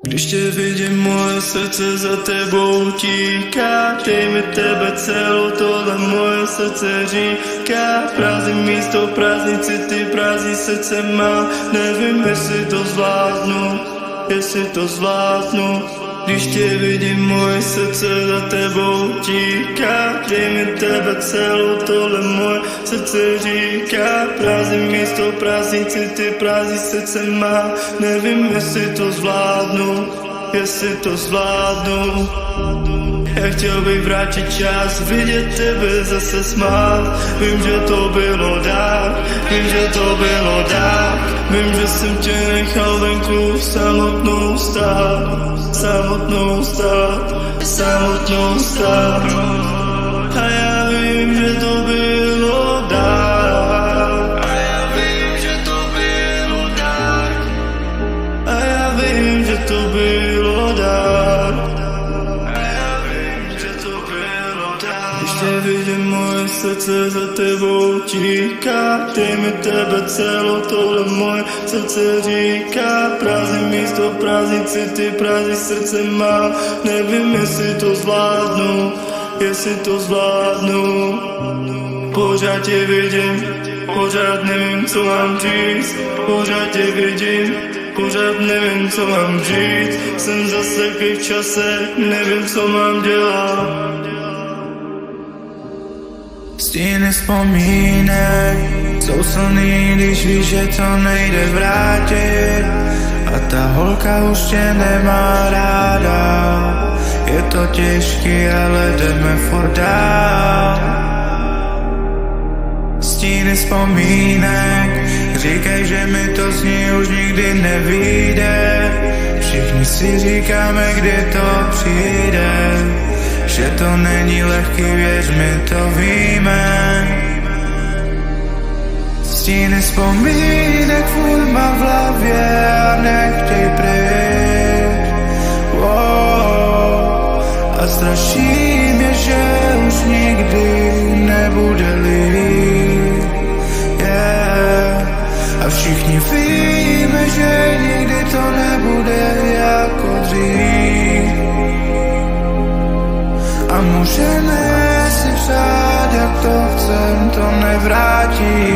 Když tě vidím, moje srdce za tebou tíká. Dej mi tebe celou, tohle moje srdce říká. Prázdný místo, prázdný city, prázdný srdce má. Nevím, jestli to zvládnu, jestli to zvládnu. Když tě vidím, moje srdce za tebou tíká. Dej mi tebe celou, tohle moje srdce říká. Prázdný místo, prázdný city, prázdný srdce má. Nevím, jestli to zvládnu, jestli to zvládnu. Já chtěl bych vrátit čas, vidět tebe zase smát. Vím, že to bylo dávno, vím, že to bylo dávno. Vím, že jsem tě nechal venku samotnou stát, samotnou stát, samotnou stát. A já vím, že to bylo dávno. A já vím, že to bylo dávno. A já vím, že to bylo dávno. Když tě vidím, moje srdce za tebou tíká. Dej mi tebe celou, tohle moje srdce říká. Prázdný místo, prázdný city, prázdný srdce má. Nevím, jestli to zvládnu, jestli to zvládnu. Pořád tě vidím, pořád nevím, co mám říct. Pořád tě vidím, pořád nevím, co mám říct. Jsem zaseklý v čase, nevím, co mám dělat. Stíny vzpomínek jsou silný, když víš, že to nejde vrátit. A ta holka už tě nemá ráda. Je to těžký, ale jdeme furt dál. Stíny vzpomínek říkaj, že mi to z ní už nikdy nevyjde. Všichni si říkáme, kdy to přijde. Že to není lehký, věř mi, to víme. Stíny vzpomínek furt mám v hlavě a nechtěj pryč. A straší mě, že už nikdy nebude líp. A všichni víme, že nikdy to nebude jako dřív. A můžeme si přát, jak to chcem, to nevrátí.